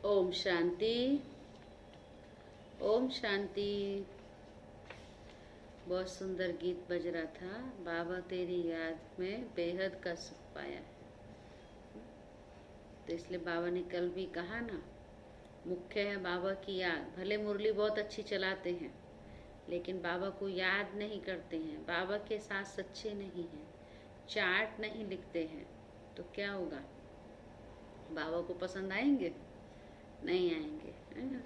ओम शांति। ओम शांति। बहुत सुंदर गीत बज रहा था। बाबा तेरी याद में बेहद का सुख पाया। तो इसलिए बाबा ने कल भी कहा ना, मुख्य है बाबा की याद। भले मुरली बहुत अच्छी चलाते हैं लेकिन बाबा को याद नहीं करते हैं, बाबा के साथ सच्चे नहीं हैं, चार्ट नहीं लिखते हैं, तो क्या होगा? बाबा को पसंद आएंगे? नहीं आएंगे, है ना।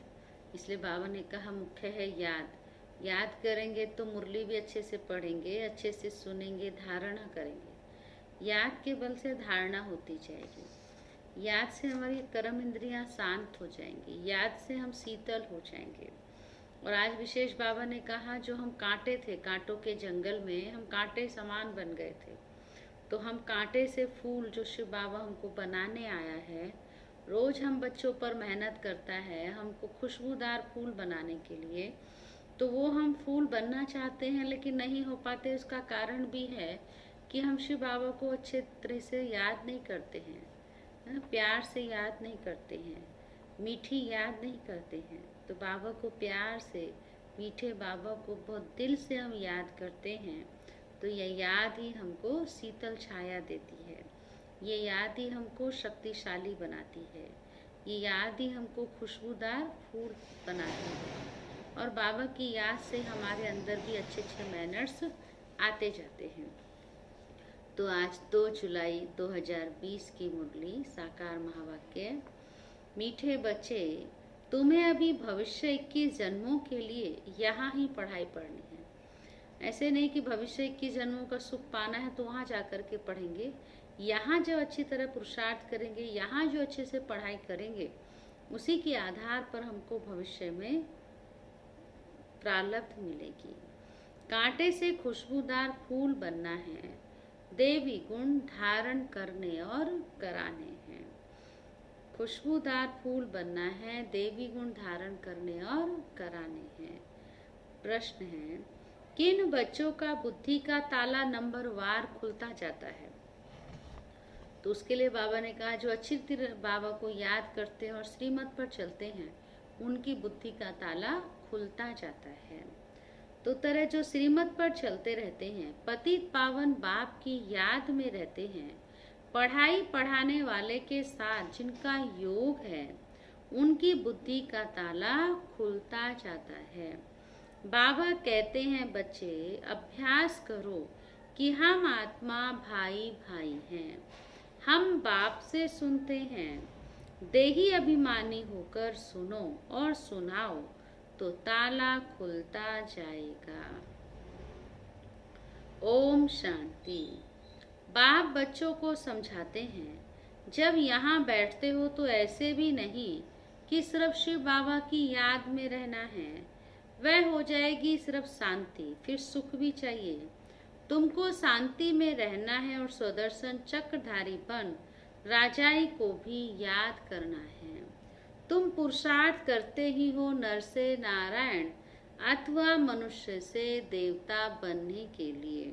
इसलिए बाबा ने कहा मुख्य है याद। याद करेंगे तो मुरली भी अच्छे से पढ़ेंगे, अच्छे से सुनेंगे, धारणा करेंगे। याद के बल से धारणा होती जाएगी। याद से हमारी कर्म इंद्रियां शांत हो जाएंगी। याद से हम शीतल हो जाएंगे। और आज विशेष बाबा ने कहा, जो हम कांटे थे, कांटों के जंगल में हम कांटे समान बन गए थे, तो हम कांटे से फूल जो शिव बाबा हमको बनाने आया है, रोज हम बच्चों पर मेहनत करता है हमको खुशबूदार फूल बनाने के लिए, तो वो हम फूल बनना चाहते हैं लेकिन नहीं हो पाते। उसका कारण भी है कि हम शिव बाबा को अच्छे तरह से याद नहीं करते हैं, प्यार से याद नहीं करते हैं, मीठी याद नहीं करते हैं। तो बाबा को प्यार से, मीठे बाबा को बहुत दिल से हम याद करते हैं, तो यह याद ही हमको शीतल छाया देती है। ये याद ही हमको शक्तिशाली बनाती है। ये याद ही हमको खुशबूदार फूल बनाती है। और बाबा की याद से हमारे अंदर भी अच्छे अच्छे मैनर्स आते जाते हैं। तो आज 2 जुलाई 2020 की मुरली साकार महावाक्य। मीठे बच्चे, तुम्हें अभी भविष्य 21 जन्मों के लिए यहाँ ही पढ़ाई पढ़नी है। ऐसे नहीं कि भविष्य 21 जन्मों का सुख पाना है तो वहाँ जा कर के पढ़ेंगे। यहाँ जो अच्छी तरह पुरुषार्थ करेंगे, यहाँ जो अच्छे से पढ़ाई करेंगे, उसी के आधार पर हमको भविष्य में प्रारब्ध मिलेगी। कांटे से खुशबूदार फूल बनना है, देवी गुण धारण करने और कराने हैं। खुशबूदार फूल बनना है, देवी गुण धारण करने और कराने हैं। प्रश्न है, किन बच्चों का बुद्धि का ताला नंबर वार खुलता जाता है? तो उसके लिए बाबा ने कहा, जो अच्छी तरह बाबा को याद करते हैं और श्रीमत पर चलते हैं, उनकी बुद्धि का ताला खुलता जाता है। तो तरह जो श्रीमत पर चलते रहते हैं, पतित पावन बाप की याद में रहते हैं, पढ़ाई पढ़ाने वाले के साथ जिनका योग है, उनकी बुद्धि का ताला खुलता जाता है। बाबा कहते हैं, बच्चे अभ्यास करो कि हम आत्मा भाई भाई हैं। हम बाप से सुनते हैं, देही अभिमानी होकर सुनो और सुनाओ तो ताला खुलता जाएगा। ओम शांति। बाप बच्चों को समझाते हैं, जब यहाँ बैठते हो तो ऐसे भी नहीं कि सिर्फ शिव बाबा की याद में रहना है, वह हो जाएगी सिर्फ शांति, फिर सुख भी चाहिए। तुमको शांति में रहना है और स्वदर्शन चक्रधारीपन राजाई को भी याद करना है। तुम पुरुषार्थ करते ही हो नर से नारायण अथवा मनुष्य से देवता बनने के लिए।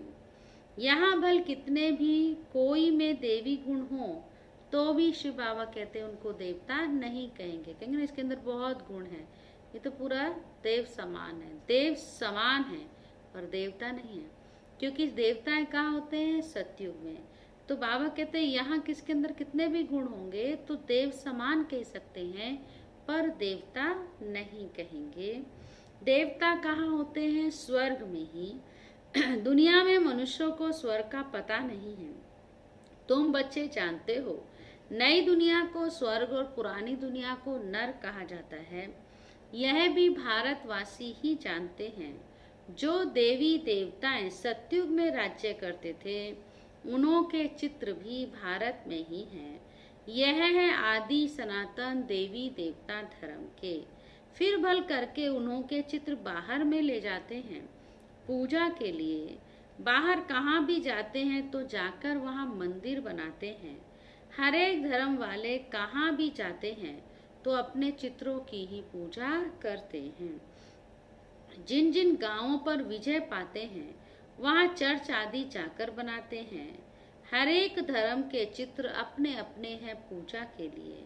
यहाँ भल कितने भी कोई में देवी गुण हो तो भी शिव बाबा कहते हैं उनको देवता नहीं कहेंगे। कहेंगे ना, इसके अंदर बहुत गुण है, ये तो पूरा देव समान है। देव समान है पर देवता नहीं है, क्योंकि देवताएं कहाँ होते हैं? सतयुग में। तो बाबा कहते हैं यहाँ किसके अंदर कितने भी गुण होंगे तो देव समान कह सकते हैं, पर देवता नहीं कहेंगे। देवता कहाँ होते हैं? स्वर्ग में ही। दुनिया में मनुष्यों को स्वर्ग का पता नहीं है। तुम बच्चे जानते हो, नई दुनिया को स्वर्ग और पुरानी दुनिया को नरक कहा जाता है। यह भी भारतवासी ही जानते हैं। जो देवी देवताएं सतयुग में राज्य करते थे, उन्हों के चित्र भी भारत में ही हैं। यह है आदि सनातन देवी देवता धर्म के। फिर भल करके उन्हों के चित्र बाहर में ले जाते हैं पूजा के लिए। बाहर कहाँ भी जाते हैं तो जाकर वहाँ मंदिर बनाते हैं। हर एक धर्म वाले कहाँ भी जाते हैं तो अपने चित्रों की ही पूजा करते हैं। जिन जिन गांवों पर विजय पाते हैं वहाँ चर्च आदि जाकर बनाते हैं। हर एक धर्म के चित्र अपने अपने हैं पूजा के लिए।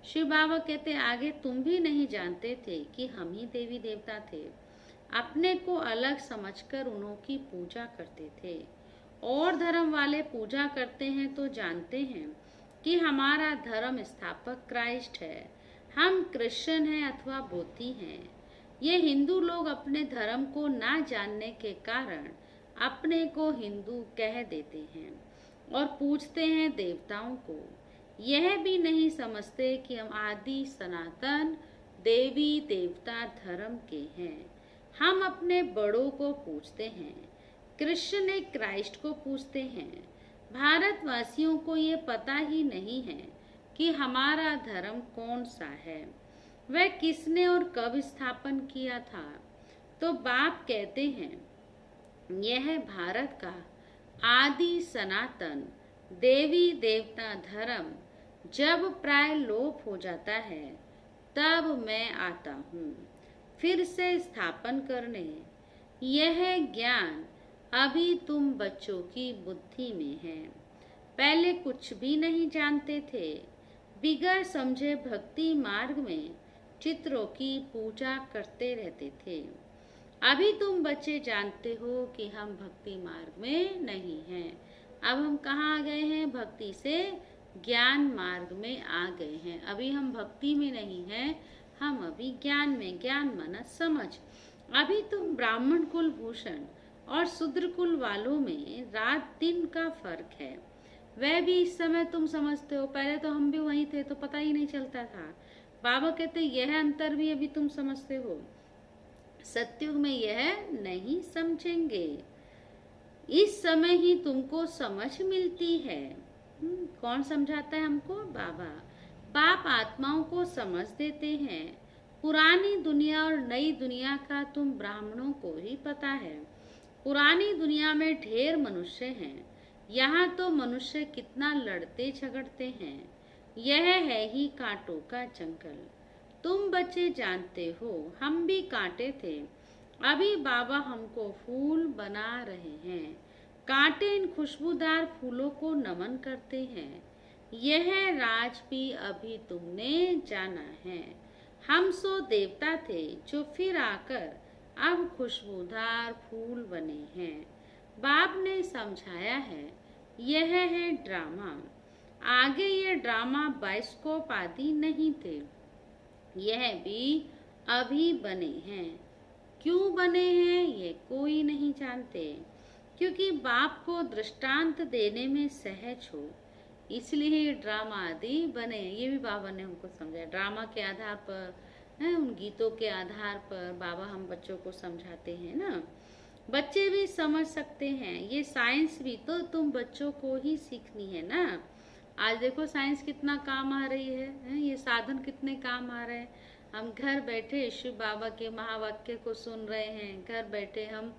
शिव बाबा कहते आगे तुम भी नहीं जानते थे कि हम ही देवी देवता थे। अपने को अलग समझकर उनकी पूजा करते थे। और धर्म वाले पूजा करते हैं तो जानते हैं कि हमारा धर्म स्थापक क्राइस्ट है। हम क्रिश्चियन हैं अथवा बौद्धी हैं। ये हिंदू लोग अपने धर्म को ना जानने के कारण अपने को हिंदू कह देते हैं और पूजते हैं देवताओं को। यह भी नहीं समझते कि हम आदि सनातन देवी देवता धर्म के हैं। हम अपने बड़ों को पूजते हैं। कृष्ण एक क्राइस्ट को पूजते हैं। भारतवासियों को ये पता ही नहीं है कि हमारा धर्म कौन सा है, वह किसने और कब स्थापन किया था। तो बाप कहते हैं यह भारत का आदि सनातन देवी देवता धर्म जब प्राय लोप हो जाता है तब मैं आता हूँ फिर से स्थापन करने। यह ज्ञान अभी तुम बच्चों की बुद्धि में है। पहले कुछ भी नहीं जानते थे। बिगर समझे भक्ति मार्ग में चित्रों की पूजा करते रहते थे। अभी तुम बच्चे जानते हो कि हम भक्ति मार्ग में नहीं हैं। अब हम कहाँ आ गए हैं? भक्ति से ज्ञान मार्ग में आ गए हैं। अभी हम भक्ति में नहीं हैं, हम अभी ज्ञान में, ज्ञान मनस समझ। अभी तुम ब्राह्मण कुल भूषण और शूद्र कुल वालों में रात दिन का फर्क है। वह भी इस समय तुम समझते हो। पहले तो हम भी वहीं थे तो पता ही नहीं चलता था। बाबा कहते यह अंतर भी अभी तुम समझते हो। सतयुग में यह नहीं समझेंगे। इस समय ही तुमको समझ मिलती है। कौन समझाता है हमको? बाबा। बाप आत्माओं को समझ देते हैं। पुरानी दुनिया और नई दुनिया का तुम ब्राह्मणों को ही पता है। पुरानी दुनिया में ढेर मनुष्य हैं। यहाँ तो मनुष्य कितना लड़ते झगड़ते हैं। यह है ही कांटों का जंगल। तुम बच्चे जानते हो हम भी कांटे थे। अभी बाबा हमको फूल बना रहे हैं। कांटे इन खुशबूदार फूलों को नमन करते हैं। यह राज भी अभी तुमने जाना है। हम सो देवता थे जो फिर आकर अब खुशबूदार फूल बने हैं। बाप ने समझाया है यह है ड्रामा। आगे ये ड्रामा बाइस्कोप आदि नहीं थे। यह भी अभी बने हैं। क्यों बने हैं ये कोई नहीं जानते, क्योंकि बाप को दृष्टांत देने में सहज हो, इसलिए ड्रामा आदि बने। ये भी बाबा ने हमको समझाया। ड्रामा के आधार पर, उन गीतों के आधार पर बाबा हम बच्चों को समझाते हैं ना। बच्चे भी समझ सकते हैं। ये साइंस भी तो तुम बच्चों को ही सीखनी है ना। आज देखो साइंस कितना काम आ रही है, ये साधन कितने काम आ रहे हैं। हम घर बैठे शिव बाबा के महावाक्य को सुन रहे हैं। घर बैठे हम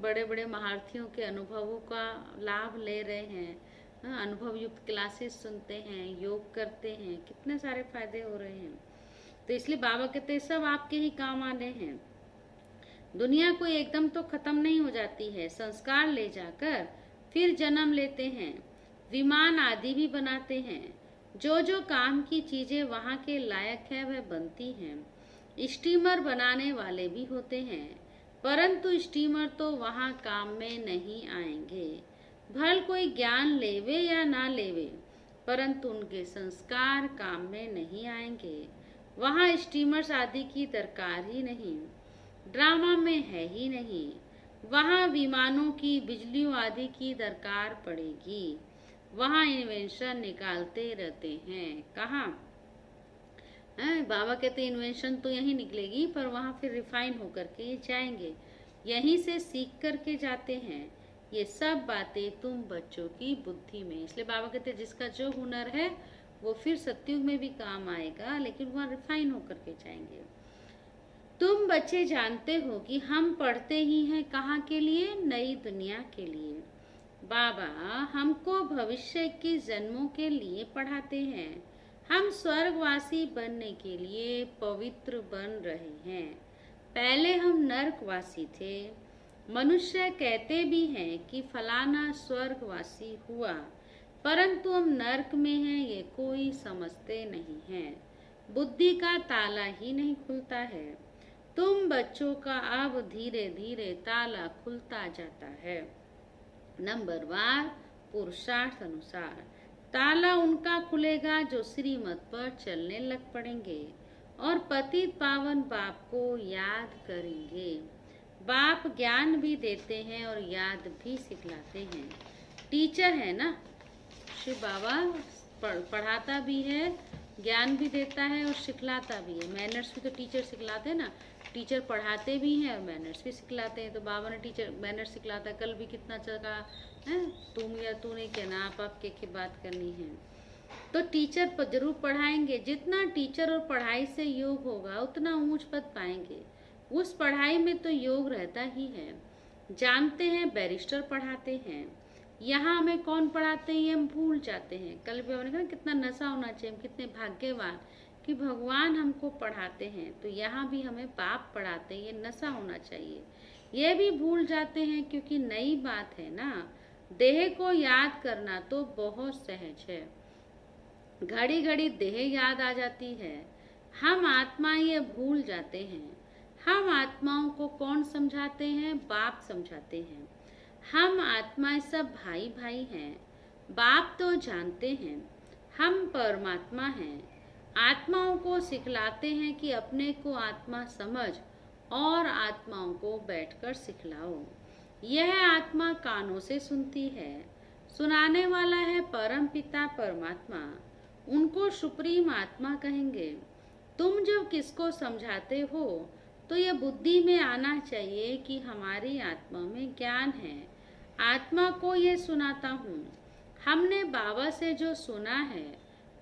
बड़े बड़े महारथियों के अनुभवों का लाभ ले रहे हैं। अनुभव युक्त क्लासेस सुनते हैं, योग करते हैं, कितने सारे फायदे हो रहे हैं। तो इसलिए बाबा कहते हैं सब आपके ही काम आने हैं। दुनिया कोई एकदम तो खत्म नहीं हो जाती है। संस्कार ले जाकर फिर जन्म लेते हैं। विमान आदि भी बनाते हैं। जो जो काम की चीजें वहाँ के लायक है वह बनती हैं। स्टीमर बनाने वाले भी होते हैं, परंतु स्टीमर तो वहाँ काम में नहीं आएंगे। भल कोई ज्ञान लेवे या ना लेवे, परंतु उनके संस्कार काम में नहीं आएंगे। वहाँ स्टीमर्स आदि की दरकार ही नहीं, ड्रामा में है ही नहीं। वहाँ विमानों की, बिजलियों आदि की दरकार पड़ेगी। वहाँ इन्वेंशन निकालते रहते हैं। कहाँ? बाबा कहते इन्वेंशन तो यहीं निकलेगी, पर वहाँ फिर रिफाइन होकर के ये जाएंगे। यहीं से सीख करके जाते हैं। ये सब बातें तुम बच्चों की बुद्धि में। इसलिए बाबा कहते जिसका जो हुनर है वो फिर सतयुग में भी काम आएगा, लेकिन वहाँ रिफाइन होकर के जाएंगे। तुम बच्चे जानते हो कि हम पढ़ते ही हैं कहाँ के लिए? नई दुनिया के लिए। बाबा हमको भविष्य के जन्मों के लिए पढ़ाते हैं। हम स्वर्गवासी बनने के लिए पवित्र बन रहे हैं। पहले हम नरकवासी थे। मनुष्य कहते भी हैं कि फलाना स्वर्गवासी हुआ, परंतु हम नरक में हैं ये कोई समझते नहीं हैं। बुद्धि का ताला ही नहीं खुलता है। तुम बच्चों का अब धीरे धीरे ताला खुलता जाता है। नंबर 1, पुरुषार्थ अनुसार ताला उनका खुलेगा जो श्रीमत पर चलने लग पड़ेंगे और पतित पावन बाप को याद करेंगे। बाप ज्ञान भी देते हैं और याद भी सिखलाते हैं। टीचर है ना, शिव बाबा पढ़ाता भी है, ज्ञान भी देता है और सिखलाता भी है। मैनर्स भी तो टीचर सिखलाते हैं ना, टीचर पढ़ाते भी हैं और मैनर्स भी सिखलाते हैं। तो बाबा ने टीचर मैनर्स सिखलाता है। कल भी कितना चला है, तुम या तूने क्या ना, आप के बात करनी है। तो टीचर पर जरूर पढ़ाएंगे। जितना टीचर और पढ़ाई से योग होगा उतना ऊंच पद पाएंगे। उस पढ़ाई में तो योग रहता ही है। जानते हैं बैरिस्टर पढ़ाते हैं, यहाँ हमें कौन पढ़ाते हैं हम भूल जाते हैं। कल भी हमने कहा कितना नशा होना चाहिए, हम कितने भाग्यवान कि भगवान हमको पढ़ाते हैं। तो यहाँ भी हमें बाप पढ़ाते हैं, ये नशा होना चाहिए। ये भी भूल जाते हैं क्योंकि नई बात है ना। देह को याद करना तो बहुत सहज है, घड़ी घड़ी देह याद आ जाती है। हम आत्मा ये भूल जाते हैं। हम आत्माओं को कौन समझाते हैं? बाप समझाते हैं। हम आत्माएं सब भाई भाई हैं। बाप तो जानते हैं हम परमात्मा हैं। आत्माओं को सिखलाते हैं कि अपने को आत्मा समझ और आत्माओं को बैठकर सिखलाओ। यह आत्मा कानों से सुनती है। सुनाने वाला है परम पिता परमात्मा। उनको सुप्रीम आत्मा कहेंगे। तुम जब किसको समझाते हो तो यह बुद्धि में आना चाहिए कि हमारी आत्मा में ज्ञान है। आत्मा को ये सुनाता हूँ। हमने बाबा से जो सुना है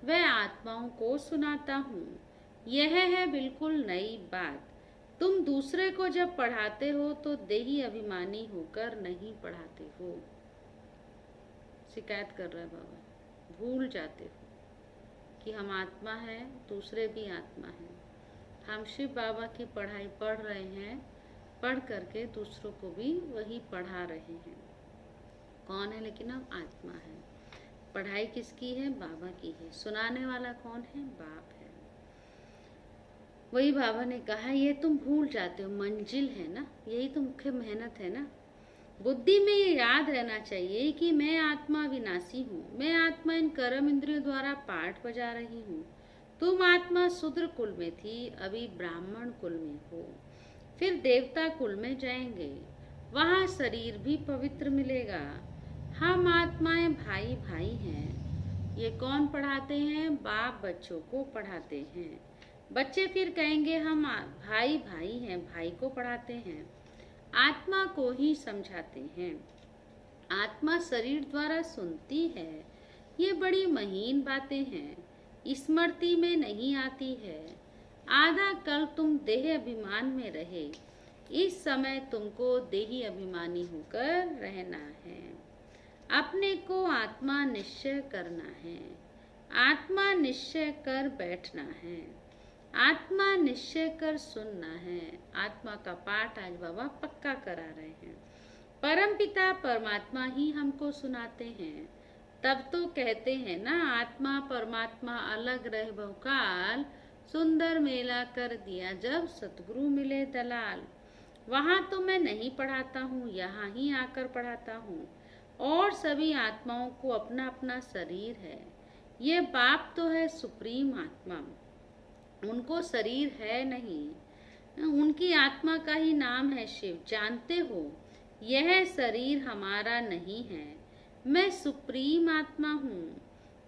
वह आत्माओं को सुनाता हूँ। यह है बिल्कुल नई बात। तुम दूसरे को जब पढ़ाते हो तो देही अभिमानी होकर नहीं पढ़ाते हो। शिकायत कर रहा है बाबा, भूल जाते हो कि हम आत्मा है, दूसरे भी आत्मा है। हम शिव बाबा की पढ़ाई पढ़ रहे हैं, पढ़ करके दूसरों को भी वही पढ़ा रहे हैं। कौन है? लेकिन हम आत्मा है। पढ़ाई किसकी है? बाबा की है। सुनाने वाला कौन है? बाप है। वही बाबा ने कहा ये तुम भूल जाते हो, मंजिल है ना, यही तो मुख्य मेहनत है ना। बुद्धि में ये याद रहना चाहिए कि मैं आत्मा विनाशी हूँ। मैं आत्मा इन कर्म इंद्रियों द्वारा पाठ बजा रही हूँ। तुम आत्मा शूद्र कुल में थी, अभी ब्राह्मण कुल में हो, फिर देवता कुल में जाएंगे, वहाँ शरीर भी पवित्र मिलेगा। हम आत्माएं भाई भाई हैं। ये कौन पढ़ाते हैं? बाप बच्चों को पढ़ाते हैं। बच्चे फिर कहेंगे हम भाई भाई हैं, भाई को पढ़ाते हैं। आत्मा को ही समझाते हैं। आत्मा शरीर द्वारा सुनती है। ये बड़ी महीन बातें हैं, स्मृति में नहीं आती है। आधा कल तुम देह अभिमान में रहे, इस समय तुमको देही अभिमानी होकर रहना है। अपने को आत्मा निश्चय करना है। आत्मा निश्चय कर बैठना है। आत्मा निश्चय कर सुनना है। आत्मा का पाठ आज बाबा पक्का करा रहे हैं। परम पिता परमात्मा ही हमको सुनाते हैं। तब तो कहते हैं ना, आत्मा परमात्मा अलग रह बहुकाल, सुंदर मेला कर दिया जब सतगुरु मिले दलाल। वहाँ तो मैं नहीं पढ़ाता हूँ, यहाँ ही आकर पढ़ाता हूँ। और सभी आत्माओं को अपना अपना शरीर है। ये बाप तो है सुप्रीम आत्मा, उनको शरीर है नहीं, उनकी आत्मा का ही नाम है शिव। जानते हो यह शरीर हमारा नहीं है। मैं सुप्रीम आत्मा हूँ,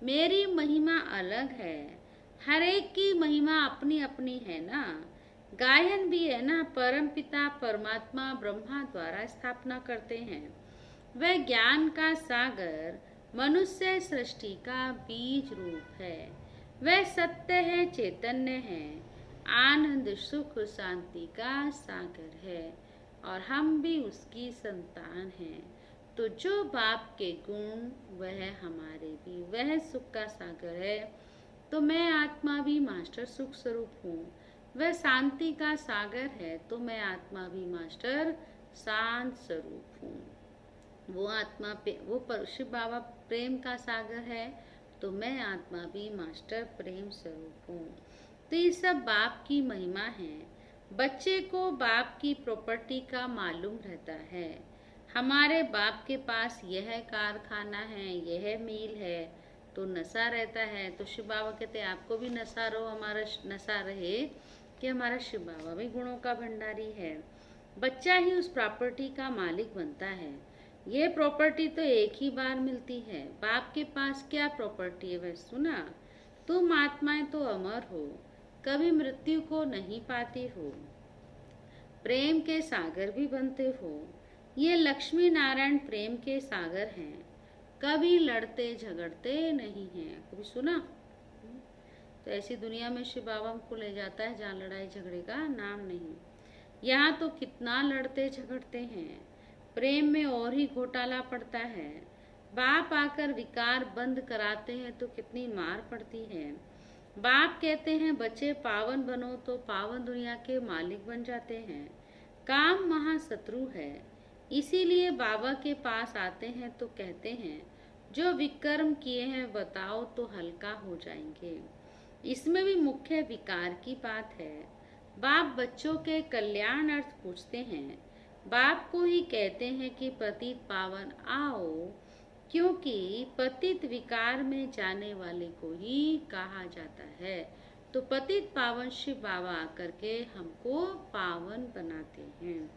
मेरी महिमा अलग है। हर एक की महिमा अपनी अपनी है ना। गायन भी है ना, परम पिता परमात्मा ब्रह्मा द्वारा स्थापना करते हैं। वह ज्ञान का सागर मनुष्य सृष्टि का बीज रूप है। वह सत्य है, चैतन्य है, आनंद सुख शांति का सागर है और हम भी उसकी संतान हैं। तो जो बाप के गुण वह हमारे भी, वह सुख का सागर है। तो मैं आत्मा भी मास्टर सुख स्वरूप हूँ। वह शांति का सागर है, तो मैं आत्मा भी मास्टर शांत स्वरूप हूँ। वो आत्मा पे वो शिव बाबा प्रेम का सागर है, तो मैं आत्मा भी मास्टर प्रेम स्वरूप हूँ। तो ये सब बाप की महिमा है। बच्चे को बाप की प्रॉपर्टी का मालूम रहता है। हमारे बाप के पास यह कारखाना है, यह मिल है, तो नशा रहता है। तो शिव बाबा कहते हैं आपको भी नशा रहो, हमारा नशा रहे कि हमारा शिव बाबा भी गुणों का भंडारी है। बच्चा ही उस प्रॉपर्टी का मालिक बनता है। ये प्रॉपर्टी तो एक ही बार मिलती है। बाप के पास क्या प्रॉपर्टी है वह सुना? तुम आत्माएं तो अमर हो, कभी मृत्यु को नहीं पाती हो, प्रेम के सागर भी बनते हो। ये लक्ष्मी नारायण प्रेम के सागर हैं, कभी लड़ते झगड़ते नहीं हैं। कभी सुना? तो ऐसी दुनिया में शिव बाबा हमको ले जाता है जहाँ लड़ाई झगड़े का नाम नहीं। यहाँ तो कितना लड़ते झगड़ते हैं, प्रेम में और ही घोटाला पड़ता है। बाप आकर विकार बंद कराते हैं तो कितनी मार पड़ती है। बाप कहते हैं बच्चे पावन बनो, तो पावन दुनिया के मालिक बन जाते हैं। काम महाशत्रु है, इसीलिए बाबा के पास आते हैं तो कहते हैं जो विकर्म किए हैं बताओ तो हल्का हो जाएंगे। इसमें भी मुख्य विकार की बात है। बाप बच्चों के कल्याण अर्थ पूछते हैं। बाप को ही कहते हैं कि पतित पावन आओ, क्योंकि पतित विकार में जाने वाले को ही कहा जाता है। तो पतित पावन शिव बाबा आकर के हमको पावन बनाते हैं।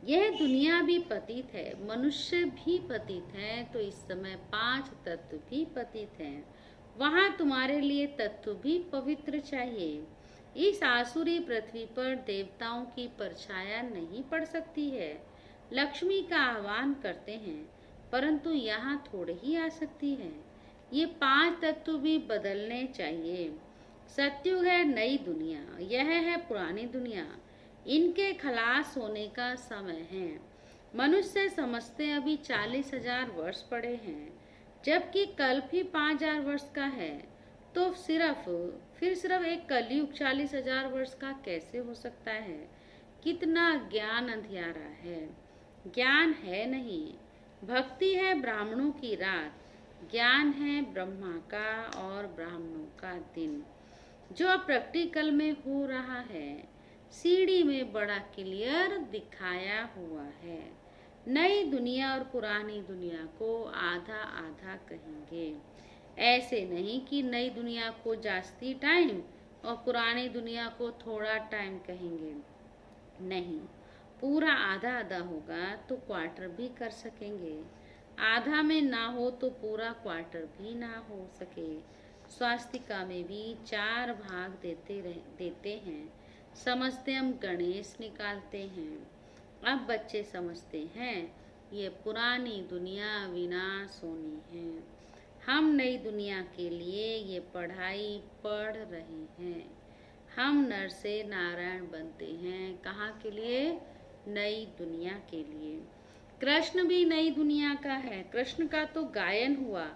यह दुनिया भी पतित है, मनुष्य भी पतित है, तो इस समय 5 तत्व भी पतित हैं। वहाँ तुम्हारे लिए तत्व भी पवित्र चाहिए। इस आसुरी पृथ्वी पर देवताओं की परछाया नहीं पड़ सकती है। लक्ष्मी का आह्वान करते हैं, परंतु यहाँ थोड़े ही आ सकती है। ये 5 तत्व भी बदलने चाहिए। सत्युग है नई दुनिया, यह है पुरानी दुनिया। इनके खलास होने का समय है। मनुष्य समझते अभी 40,000 वर्ष पड़े हैं, जबकि कल्प ही 5,000 वर्ष का है। तो फिर सिर्फ एक कलयुग 40,000 वर्ष का कैसे हो सकता है? कितना ज्ञान अंधियारा है। ज्ञान है नहीं, भक्ति है ब्राह्मणों की रात, ज्ञान है ब्रह्मा का और ब्राह्मणों का दिन। जो अब प्रैक्टिकल में हो रहा है, सीढ़ी में बड़ा क्लियर दिखाया हुआ है। नई दुनिया और पुरानी दुनिया को आधा आधा कहेंगे। ऐसे नहीं कि नई दुनिया को जास्ती टाइम और पुरानी दुनिया को थोड़ा टाइम कहेंगे। नहीं, पूरा आधा आधा होगा तो क्वार्टर भी कर सकेंगे। आधा में ना हो तो पूरा क्वार्टर भी ना हो सके। स्वास्तिका में भी 4 भाग देते हैं। समझते हम गणेश निकालते हैं। अब बच्चे समझते हैं ये पुरानी दुनिया विनाश होनी है। हम नई दुनिया के लिए ये पढ़ाई पढ़ रहे हैं। हम नर से नारायण बनते हैं। कहाँ के लिए? नई दुनिया के लिए। कृष्ण भी नई दुनिया का है। कृष्ण का तो गायन हुआ।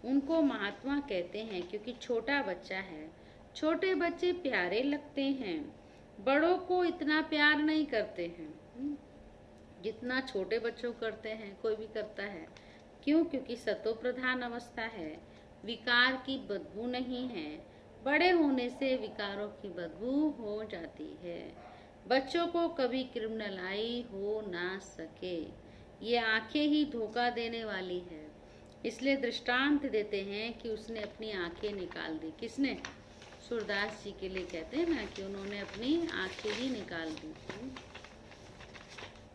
उनको महात्मा कहते हैं क्योंकि छोटा बच्चा है। छोटे बच्चे प्यारे लगते हैं, बड़ों को इतना प्यार नहीं करते हैं जितना छोटे बच्चों करते हैं। कोई भी करता है क्यों? क्योंकि सतो प्रधान अवस्था है, विकार की बदबू नहीं है। बड़े होने से विकारों की बदबू हो जाती है। बच्चों को कभी क्रिमिनलाई हो ना सके। ये आंखें ही धोखा देने वाली है। इसलिए दृष्टांत देते हैं कि उसने अपनी आंखें निकाल दी। किसने? सूरदास जी के लिए कहते हैं ना कि उन्होंने अपनी आंखें ही निकाल दी।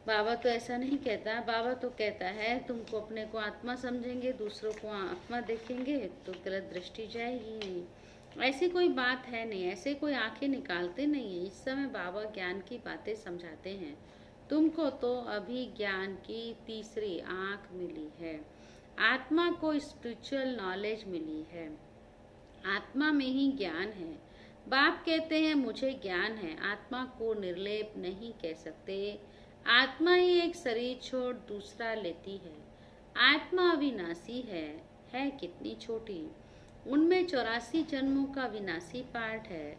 बाबा तो ऐसा नहीं कहता। बाबा तो कहता है तुमको अपने को आत्मा समझेंगे, दूसरों को आत्मा देखेंगे तो गलत दृष्टि जाएगी नहीं। ऐसी कोई बात है नहीं, ऐसे कोई आंखें निकालते नहीं है। इस समय बाबा ज्ञान की बातें समझाते हैं। तुमको तो अभी ज्ञान की तीसरी आंख मिली है। आत्मा को स्पिरिचुअल नॉलेज मिली है। आत्मा में ही ज्ञान है। बाप कहते हैं मुझे ज्ञान है। आत्मा को निर्लेप नहीं कह सकते। आत्मा ही एक शरीर छोड़ दूसरा लेती है। आत्मा अविनाशी है कितनी छोटी। उनमें 84 जन्मों का विनाशी पार्ट है।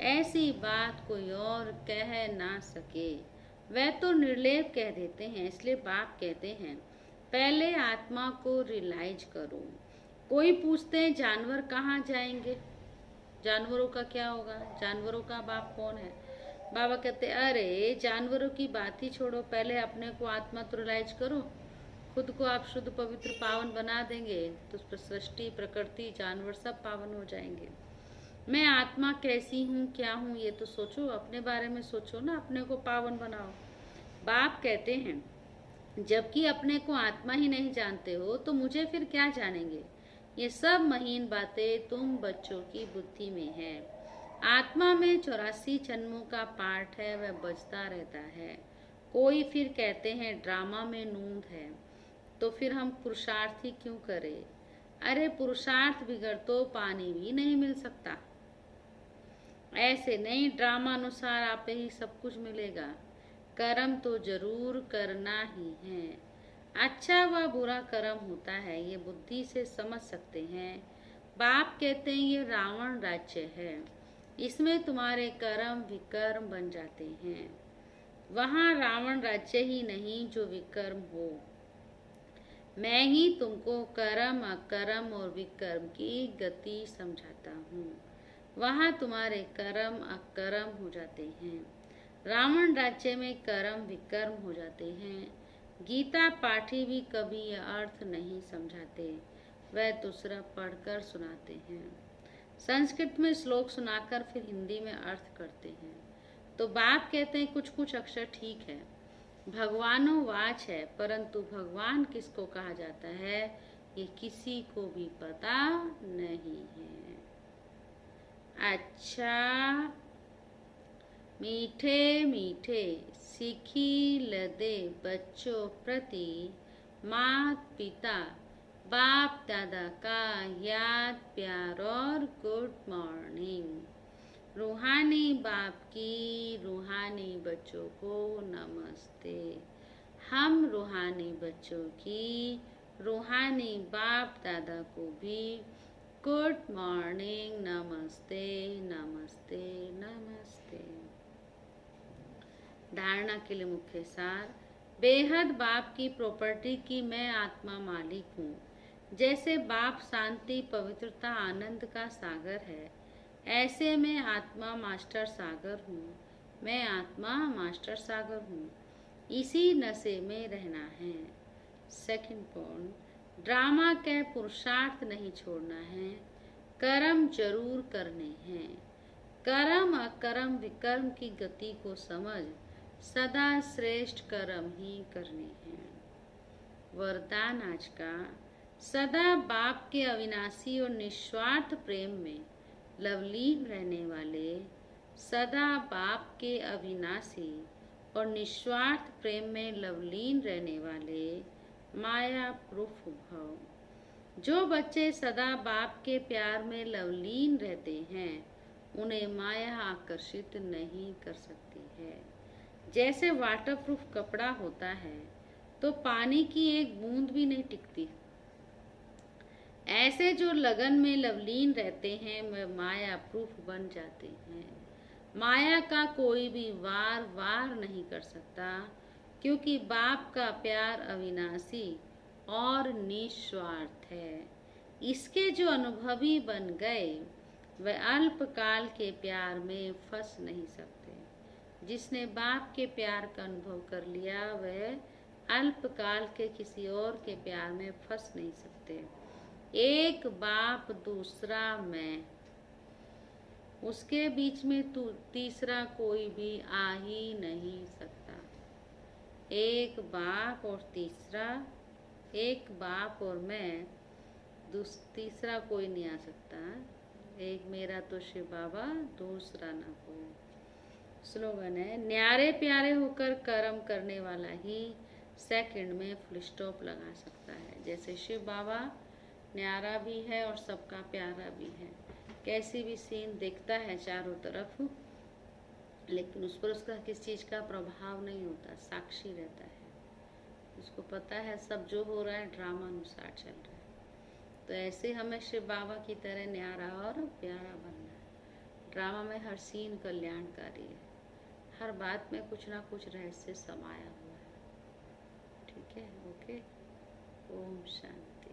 ऐसी बात कोई और कह ना सके। वह तो निर्लेप कह देते हैं। इसलिए बाप कहते हैं पहले आत्मा को रियलाइज करो। कोई पूछते हैं जानवर कहाँ जाएंगे? जानवरों का क्या होगा? जानवरों का बाप कौन है? बाबा कहते अरे जानवरों की बात ही छोड़ो, पहले अपने को आत्मा तो रियलाइज करो। खुद को आप शुद्ध पवित्र पावन बना देंगे तो उस पर सृष्टि प्रकृति जानवर सब पावन हो जाएंगे। मैं आत्मा कैसी हूँ, क्या हूँ, ये तो सोचो, अपने बारे में सोचो ना, अपने को पावन बनाओ। बाप कहते हैं जबकि अपने को आत्मा ही नहीं जानते हो तो मुझे फिर क्या जानेंगे? ये सब महीन बातें तुम बच्चों की बुद्धि में है। आत्मा में 84 जन्मों का पाठ है, वह बजता रहता है। कोई फिर कहते हैं ड्रामा में नूंद है, तो फिर हम पुरुषार्थ ही क्यों करें? अरे पुरुषार्थ बिगड़ तो पानी भी नहीं मिल सकता। ऐसे नहीं ड्रामा अनुसार आप ही सब कुछ मिलेगा। कर्म तो जरूर करना ही है। अच्छा व बुरा कर्म होता है, ये बुद्धि से समझ सकते हैं। बाप कहते हैं ये रावण राज्य है, इसमें तुम्हारे कर्म विकर्म बन जाते हैं। वहाँ रावण राज्य ही नहीं जो विकर्म हो। मैं ही तुमको कर्म अकर्म और विकर्म की गति समझाता हूँ। वहाँ तुम्हारे कर्म अकर्म हो जाते हैं। रावण राज्य में कर्म विकर्म हो जाते हैं। गीता पाठी भी कभी यह अर्थ नहीं समझाते, वह दूसरा पढ़कर सुनाते हैं। संस्कृत में श्लोक सुनाकर फिर हिंदी में अर्थ करते हैं। तो बाप कहते हैं कुछ कुछ अक्षर ठीक है, भगवानो वाच है, परंतु भगवान किसको कहा जाता है ये किसी को भी पता नहीं है। अच्छा मीठे मीठे सीखी लदे बच्चों प्रति मात पिता बाप दादा का याद प्यार और गुड मॉर्निंग। रूहानी बाप की रूहानी बच्चों को नमस्ते। हम रूहानी बच्चों की रूहानी बाप दादा को भी गुड मॉर्निंग, नमस्ते नमस्ते नमस्ते। धारणा के लिए मुख्य सार। बेहद बाप की प्रॉपर्टी की मैं आत्मा मालिक हूँ। जैसे बाप शांति पवित्रता आनंद का सागर है, ऐसे मैं आत्मा मास्टर सागर हूँ। मैं आत्मा मास्टर सागर हूँ, इसी नशे में रहना है। सेकंड पॉइंट, ड्रामा के पुरुषार्थ नहीं छोड़ना है, कर्म जरूर करने हैं। कर्म अकर्म विकर्म की गति को समझ सदा श्रेष्ठ कर्म ही करने हैं। वरदान आज का, सदा बाप के अविनाशी और निस्वार्थ प्रेम में लवलीन रहने वाले, सदा बाप के अविनाशी और निस्वार्थ प्रेम में लवलीन रहने वाले माया प्रूफ भव। जो बच्चे सदा बाप के प्यार में लवलीन रहते हैं उन्हें माया आकर्षित नहीं कर सकती है। जैसे वाटरप्रूफ कपड़ा होता है तो पानी की एक बूंद भी नहीं टिकती, ऐसे जो लगन में लवलीन रहते हैं वे माया प्रूफ बन जाते हैं। माया का कोई भी वार वार नहीं कर सकता, क्योंकि बाप का प्यार अविनाशी और निस्वार्थ है। इसके जो अनुभवी बन गए वे अल्पकाल के प्यार में फंस नहीं सकते। जिसने बाप के प्यार का अनुभव कर लिया वह अल्पकाल के किसी और के प्यार में फंस नहीं सकते। एक बाप दूसरा मैं, उसके बीच में तीसरा कोई भी आ ही नहीं सकता। एक बाप और तीसरा, एक बाप और मैं, तीसरा कोई नहीं आ सकता। एक मेरा तो शिव बाबा, दूसरा ना कोई। स्लोगन है, न्यारे प्यारे होकर कर्म करने वाला ही सेकंड में फुल स्टॉप लगा सकता है। जैसे शिव बाबा न्यारा भी है और सबका प्यारा भी है। कैसी भी सीन दिखता है चारों तरफ, लेकिन उस पर उसका किस चीज़ का प्रभाव नहीं होता, साक्षी रहता है। उसको पता है सब जो हो रहा है ड्रामा अनुसार चल रहा है। तो ऐसे हमें शिव बाबा की तरह न्यारा और प्यारा बनना है। ड्रामा में हर सीन कल्याणकारी है, हर बात में कुछ ना कुछ रहस्य समाया हुआ है। ठीक है, ओके। ओम शांति।